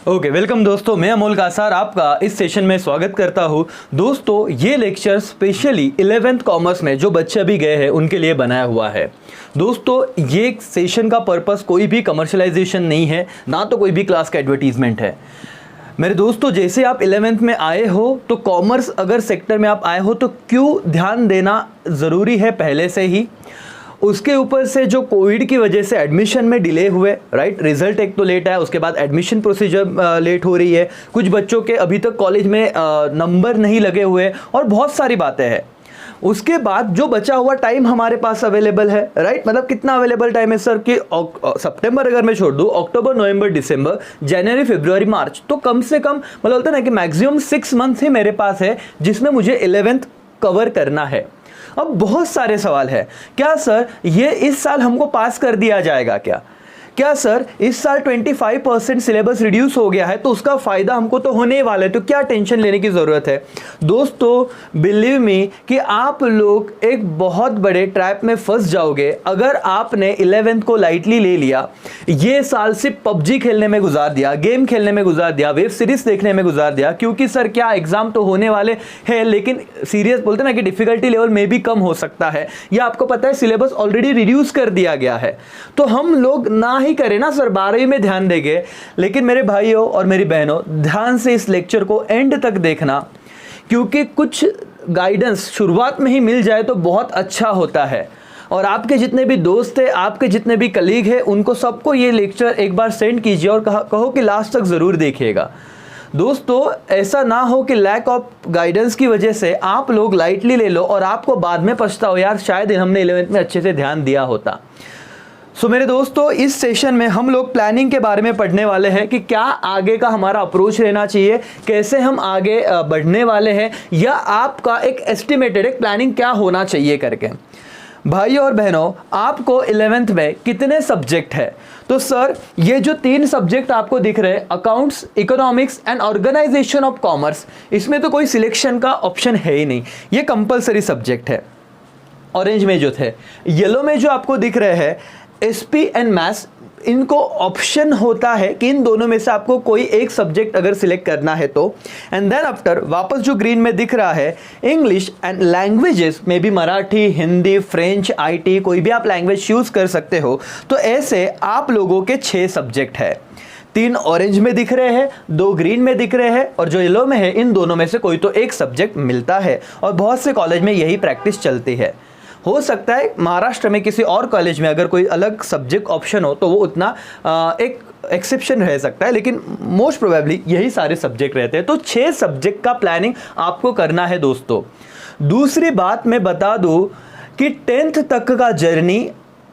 Okay welcome दोस्तों, मैं अमोल कासार आपका इस सेशन में स्वागत करता हूँ। दोस्तों ये लेक्चर स्पेशली 11th कॉमर्स में जो बच्चे अभी गए हैं उनके लिए बनाया हुआ है। दोस्तों ये सेशन का पर्पस कोई भी कमर्शलाइजेशन नहीं है, ना तो कोई भी क्लास का एडवर्टीजमेंट है। मेरे दोस्तों जैसे आप 11th में आए हो तो कॉमर्स अगर सेक्टर में आप आए हो तो क्यों ध्यान देना ज़रूरी है पहले से ही। उसके ऊपर से जो कोविड की वजह से एडमिशन में डिले हुए, राइट, रिजल्ट एक तो लेट आया, उसके बाद एडमिशन प्रोसीजर लेट हो रही है, कुछ बच्चों के अभी तक कॉलेज में नंबर नहीं लगे हुए और बहुत सारी बातें हैं। उसके बाद जो बचा हुआ टाइम हमारे पास अवेलेबल है, राइट, मतलब कितना अवेलेबल टाइम है सर कि सितंबर अगर मैं छोड़ दूं, अक्टूबर नवंबर दिसंबर जनवरी फरवरी मार्च, तो कम से कम मतलब होता है ना कि मैक्सिमम 6 मंथ ही मेरे पास है जिसमें मुझे 11th कवर करना है। अब बहुत सारे सवाल है, क्या सर ये इस साल हमको पास कर दिया जाएगा क्या सर इस साल 25% सिलेबस रिड्यूस हो गया है तो उसका फायदा हमको तो होने वाला है, तो क्या टेंशन लेने की जरूरत है। दोस्तों बिलीव मी कि आप लोग एक बहुत बड़े ट्रैप में फंस जाओगे अगर आपने 11th को लाइटली ले लिया। ये साल सिर्फ पबजी खेलने में गुजार दिया, गेम खेलने में गुजार दिया, वेब सीरीज देखने में गुजार दिया, क्योंकि सर क्या एग्जाम तो होने वाले हैं लेकिन सीरियस बोलते ना कि डिफिकल्टी लेवल में भी कम हो सकता है, या आपको पता है सिलेबस ऑलरेडी रिड्यूस कर दिया गया है। तो हम लोग ना ही करें ना सर 12वीं में ध्यान देंगे, लेकिन मेरे भाइयों और मेरी बहनों ध्यान से इस लेक्चर को एंड तक देखना, क्योंकि कुछ गाइडेंस शुरुआत में ही मिल जाए तो बहुत अच्छा होता है। और आपके जितने भी दोस्त हैं, आपके जितने भी कलीग हैं, उनको सबको ये लेक्चर एक बार सेंड कीजिए और कहो कि लास्ट तक ज़रूर देखिएगा। दोस्तों ऐसा ना हो कि लैक ऑफ गाइडेंस की वजह से आप लोग लाइटली ले लो और आपको बाद में पछताओ, यार शायद हमने 11th में अच्छे से ध्यान दिया होता। सो मेरे दोस्तों इस सेशन में हम लोग प्लानिंग के बारे में पढ़ने वाले हैं कि क्या आगे का हमारा अप्रोच रहना चाहिए, कैसे हम आगे बढ़ने वाले हैं, या आपका एक एस्टिमेटेड एक प्लानिंग क्या होना चाहिए करके। भाइयों और बहनों आपको 11th में कितने सब्जेक्ट है, तो सर ये जो 3 सब्जेक्ट आपको दिख रहे हैं, accounts, economics and organisation of commerce, इसमें तो कोई सिलेक्शन का ऑप्शन है ही नहीं, ये कंपलसरी सब्जेक्ट है। ऑरेंज में जो थे, येलो में जो आपको दिख रहे हैं एसपी एंड मैथ्स, इनको ऑप्शन होता है कि इन दोनों में से आपको कोई एक सब्जेक्ट अगर सिलेक्ट करना है तो। एंड देन आफ्टर वापस जो ग्रीन में दिख रहा है इंग्लिश एंड लैंग्वेजेस में भी मराठी, हिंदी, फ्रेंच, आईटी, कोई भी आप लैंग्वेज चूज कर सकते हो। तो ऐसे आप लोगों के 6 सब्जेक्ट है, 3 ऑरेंज में दिख रहे हैं, 2 ग्रीन में दिख रहे हैं और जो येलो में है, इन दोनों में से कोई तो एक सब्जेक्ट मिलता है और बहुत से कॉलेज में यही प्रैक्टिस चलती है। हो सकता है महाराष्ट्र में किसी और कॉलेज में अगर कोई अलग सब्जेक्ट ऑप्शन हो तो वो उतना एक एक्सेप्शन रह सकता है, लेकिन मोस्ट प्रोबेबली यही सारे सब्जेक्ट रहते हैं। तो 6 सब्जेक्ट का प्लानिंग आपको करना है दोस्तों। दूसरी बात मैं बता दूं कि 10th तक का जर्नी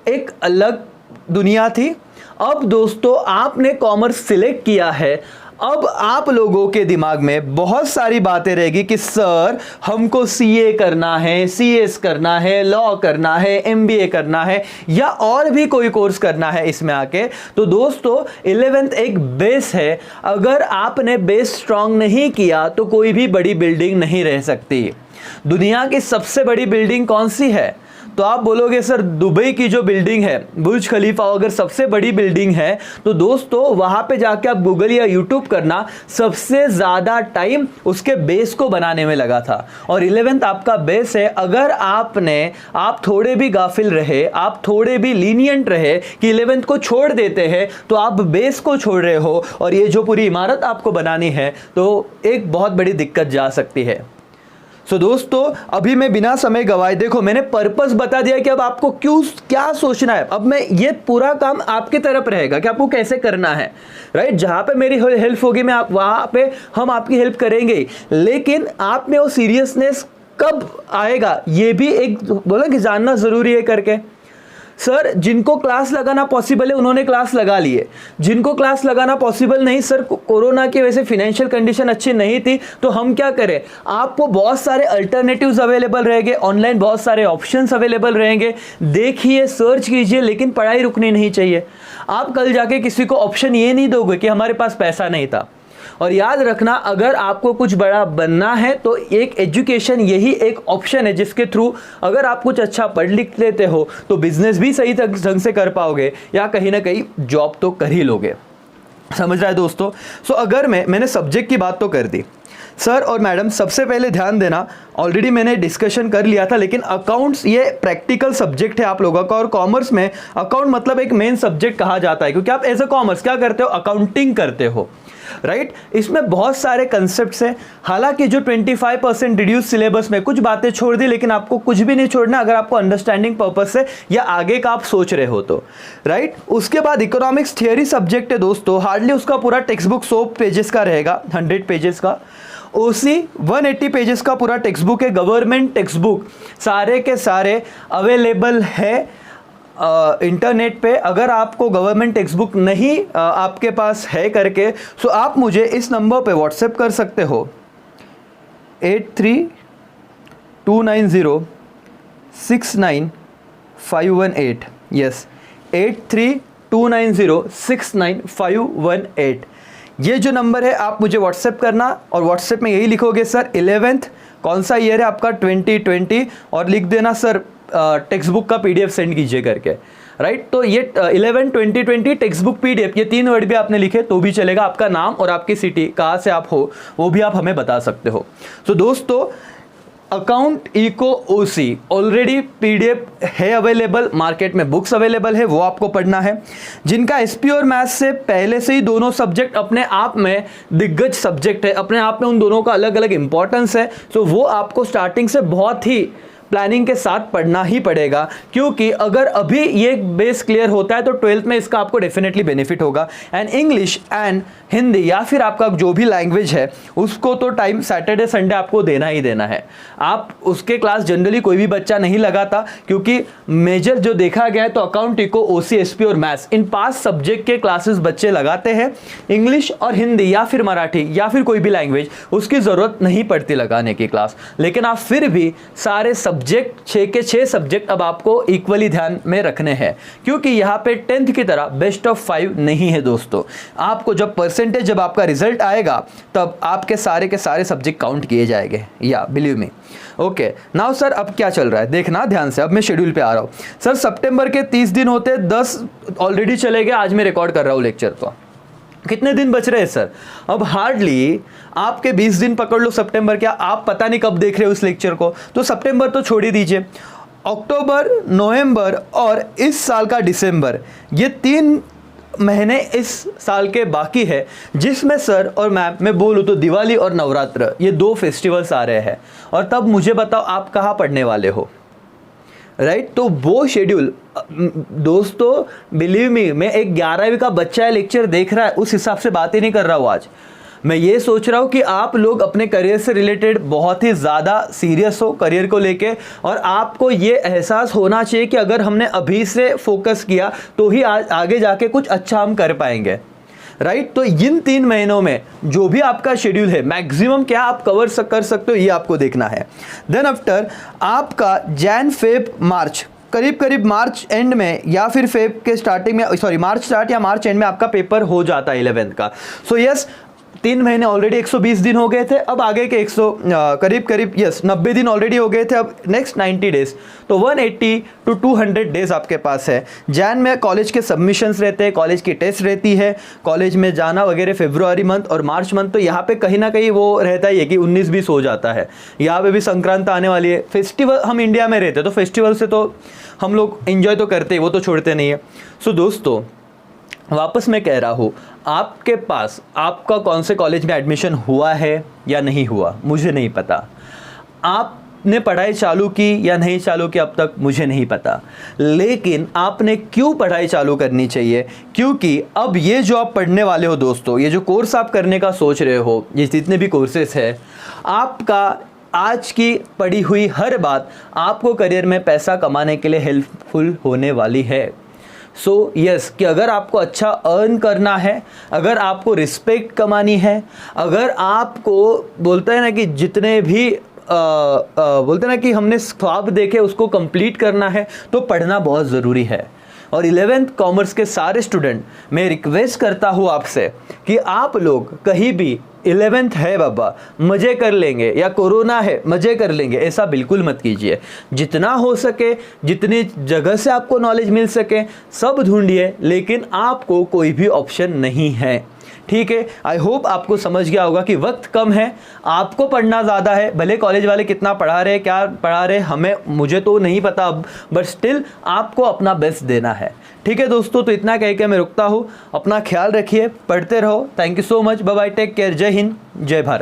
एक अलग दुनिया थी। अब दोस्तों आपने कॉमर्स सिलेक्ट किया है, अब आप लोगों के दिमाग में बहुत सारी बातें रहेगी कि सर हमको सीए करना है, सीएस करना है, लॉ करना है, एमबीए करना है, या और भी कोई कोर्स करना है इसमें आके। तो दोस्तों 11th एक बेस है, अगर आपने बेस स्ट्रांग नहीं किया तो कोई भी बड़ी बिल्डिंग नहीं रह सकती। दुनिया की सबसे बड़ी बिल्डिंग कौन सी है, तो आप बोलोगे सर दुबई की जो बिल्डिंग है बुर्ज खलीफा अगर सबसे बड़ी बिल्डिंग है तो दोस्तों वहां पे जाके आप गूगल या यूट्यूब करना, सबसे ज्यादा टाइम उसके बेस को बनाने में लगा था। और 11th आपका बेस है। अगर आप थोड़े भी गाफिल रहे, आप थोड़े भी लीनियंट रहे कि 11th को छोड़ देते हैं तो आप बेस को छोड़ रहे हो और ये जो पूरी इमारत आपको बनानी है तो एक बहुत बड़ी दिक्कत जा सकती है। सो दोस्तों अभी मैं बिना समय गवाए, देखो मैंने पर्पस बता दिया कि अब आपको क्या सोचना है। अब मैं ये पूरा काम आपके तरफ रहेगा कि आपको कैसे करना है, राइट। जहां पे मेरी हेल्प होगी मैं वहां पे हम आपकी हेल्प करेंगे, लेकिन आप में वो सीरियसनेस कब आएगा ये भी एक बोला कि जानना जरूरी है करके। सर जिनको क्लास लगाना पॉसिबल है उन्होंने क्लास लगा लिए, जिनको क्लास लगाना पॉसिबल नहीं, सर कोरोना की वजह से फाइनेंशियल कंडीशन अच्छी नहीं थी तो हम क्या करें, आपको बहुत सारे अल्टरनेटिव्स अवेलेबल रहेंगे, ऑनलाइन बहुत सारे ऑप्शंस अवेलेबल रहेंगे, देखिए सर्च कीजिए, लेकिन पढ़ाई रुकनी नहीं चाहिए। आप कल जाके किसी को ऑप्शन ये नहीं दोगे कि हमारे पास पैसा नहीं था। और याद रखना अगर आपको कुछ बड़ा बनना है तो एक एजुकेशन यही एक ऑप्शन है जिसके थ्रू अगर आप कुछ अच्छा पढ़ लिख लेते हो तो बिजनेस भी सही ढंग से कर पाओगे या कहीं ना कहीं जॉब तो कर ही लोगे। समझ रहा है दोस्तों। सो अगर मैंने सब्जेक्ट की बात तो कर दी सर और मैडम, सबसे पहले ध्यान देना, ऑलरेडी मैंने डिस्कशन कर लिया था, लेकिन अकाउंट्स ये प्रैक्टिकल सब्जेक्ट है आप लोगों का, और कॉमर्स में अकाउंट मतलब एक मेन सब्जेक्ट कहा जाता है, क्योंकि आप एज अ कॉमर्स क्या करते हो, अकाउंटिंग करते हो, राइट। इसमें बहुत सारे कंसेप्ट्स हैं। हालांकि जो 25% रिड्यूस सिलेबस में कुछ बातें छोड़ दी, लेकिन आपको कुछ भी नहीं छोड़ना अगर आपको अंडरस्टैंडिंग पर्पस से या आगे का आप सोच रहे हो तो, राइट। उसके बाद इकोनॉमिक्स थियरी सब्जेक्ट है दोस्तों, हार्डली उसका पूरा टेक्स्ट बुक 100 पेजेस का रहेगा, 100 पेजेस का। ओसी 180 पेजेस का पूरा टेक्स्ट बुक है, गवर्नमेंट टेक्स्ट बुक सारे के सारे अवेलेबल है इंटरनेट पे। अगर आपको गवर्नमेंट टेक्स्ट बुक नहीं आपके पास है करके, सो आप मुझे इस नंबर पे व्हाट्सएप कर सकते हो 8329069518। यस, 8329069518। ये जो नंबर है आप मुझे व्हाट्सएप करना, और व्हाट्सएप में यही लिखोगे सर 11th कौन सा ईयर है आपका 2020, और लिख देना सर टेक्स्ट बुक का पीडीएफ सेंड कीजिए करके, राइट। तो ये 11/2020 टेक्स्ट बुक पीडीएफ, ये 3 वर्ड भी आपने लिखे तो भी चलेगा, आपका नाम और आपकी सिटी कहाँ से आप हो वो भी आप हमें बता सकते हो। तो दोस्तों अकाउंट इको ओसी ऑलरेडी पीडीएफ है अवेलेबल, मार्केट में बुक्स अवेलेबल है, वो आपको पढ़ना है। जिनका एसपी और मैथ्स से पहले से ही दोनों सब्जेक्ट अपने आप में दिग्गज सब्जेक्ट है, अपने आप में उन दोनों का अलग अलग इंपॉर्टेंस है, तो वो आपको स्टार्टिंग से बहुत ही प्लानिंग के साथ पढ़ना ही पड़ेगा, क्योंकि अगर अभी ये बेस क्लियर होता है तो 12th में इसका आपको डेफिनेटली बेनिफिट होगा। एंड इंग्लिश एंड हिंदी या फिर आपका जो भी लैंग्वेज है उसको तो टाइम सैटरडे संडे आपको देना ही देना है। आप उसके क्लास जनरली कोई भी बच्चा नहीं लगाता, क्योंकि मेजर जो देखा गया है तो अकाउंट इको ओसी एसपी और मैथ्स इन 5 सब्जेक्ट के क्लासेस बच्चे लगाते हैं। इंग्लिश और हिंदी या फिर मराठी या फिर कोई भी लैंग्वेज उसकी ज़रूरत नहीं पड़ती लगाने की क्लास, लेकिन आप फिर भी सारे सब्जेक्ट 6 के 6 सब्जेक्ट अब आपको इक्वली ध्यान में रखने हैं, क्योंकि यहाँ पे 10th की तरह बेस्ट ऑफ 5 नहीं है दोस्तों। आपको जब आपका रिजल्ट आएगा तब आपके सारे के सारे सब्जेक्ट काउंट किए जाएंगे, या believe me. Okay now sir अब क्या चल रहा है देखना ध्यान से, अब मैं शेड्यूल पे आ रहा हूँ। सर सितंबर के 30 दिन होते, 10 ऑलरेडी चले गए, आज मैं रिकॉर्ड कर रहा हूँ लेक्चर को। कितने दिन बच रहे हैं सर? अब हार्डली आपके 20 दिन पकड़ लो सितंबर के, आप पता नहीं कब देख रहे हो इस लेक्चर को, तो सितंबर तो छोड़ ही दीजिए। अक्टूबर, नवंबर और इस साल का दिसंबर, ये 3 महीने इस साल के बाकी है, जिसमें सर और मैम मैं बोलूँ तो दिवाली और नवरात्र ये 2 फेस्टिवल्स आ रहे हैं। और तब मुझे बताओ आप कहाँ पढ़ने वाले हो, राइट। तो वो शेड्यूल दोस्तों बिलीव मी, मैं एक 11वीं का बच्चा है लेक्चर देख रहा है, उस हिसाब से बात ही नहीं कर रहा हूँ आज। मैं ये सोच रहा हूँ कि आप लोग अपने करियर से रिलेटेड बहुत ही ज़्यादा सीरियस हो करियर को लेके, और आपको ये एहसास होना चाहिए कि अगर हमने अभी से फोकस किया तो ही आगे जाके कुछ अच्छा हम कर पाएंगे, राइट। तो इन 3 महीनों में जो भी आपका शेड्यूल है मैक्सिमम क्या आप कवर कर सकते हो ये आपको देखना है। देन आफ्टर आपका जैन फेब मार्च, करीब करीब मार्च एंड में या फिर फेब के स्टार्टिंग में, सॉरी मार्च स्टार्ट या मार्च एंड में आपका पेपर हो जाता है 11th का। सो यस 3 महीने ऑलरेडी 120 दिन हो गए थे, अब आगे के 90 दिन ऑलरेडी हो गए थे, अब नेक्स्ट 90 डेज, तो 180 to 200 डेज आपके पास है। जैन में कॉलेज के सबमिशंस रहते हैं, कॉलेज की टेस्ट रहती है, कॉलेज में जाना वगैरह फरवरी मंथ और मार्च मंथ, तो यहाँ पे कहीं ना कहीं वो रहता ही है कि 19-20 हो जाता है। यहाँ पे भी संक्रांत आने वाली है, फेस्टिवल हम इंडिया में रहते हैं तो फेस्टिवल से तो हम लोग एंजॉय तो करते हैं, वो तो छोड़ते नहीं है। सो दोस्तों वापस मैं कह रहा हूँ, आपके पास आपका कौन से कॉलेज में एडमिशन हुआ है या नहीं हुआ मुझे नहीं पता, आपने पढ़ाई चालू की या नहीं चालू की अब तक मुझे नहीं पता, लेकिन आपने क्यों पढ़ाई चालू करनी चाहिए, क्योंकि अब ये जो आप पढ़ने वाले हो दोस्तों, ये जो कोर्स आप करने का सोच रहे हो, ये जितने भी कोर्सेस है, आपका आज की पढ़ी हुई हर बात आपको करियर में पैसा कमाने के लिए हेल्पफुल होने वाली है। सो यस कि अगर आपको अच्छा अर्न करना है, अगर आपको रिस्पेक्ट कमानी है, अगर आपको बोलते हैं ना कि जितने भी बोलते हैं ना कि हमने ख्वाब देखे उसको कंप्लीट करना है, तो पढ़ना बहुत ज़रूरी है। और 11th कॉमर्स के सारे स्टूडेंट मैं रिक्वेस्ट करता हूँ आपसे कि आप लोग कहीं भी 11th है बाबा मज़े कर लेंगे या कोरोना है मज़े कर लेंगे, ऐसा बिल्कुल मत कीजिए। जितना हो सके, जितनी जगह से आपको नॉलेज मिल सके सब ढूंढिए, लेकिन आपको कोई भी ऑप्शन नहीं है। ठीक है, आई होप आपको समझ गया होगा कि वक्त कम है, आपको पढ़ना ज़्यादा है। भले कॉलेज वाले कितना पढ़ा रहे, क्या पढ़ा रहे, मुझे तो नहीं पता अब, बट स्टिल आपको अपना बेस्ट देना है। ठीक है दोस्तों, तो इतना कह के मैं रुकता हूँ। अपना ख्याल रखिए, पढ़ते रहो। Thank you so much, bye bye, take care, जय हिंद, जय भारत।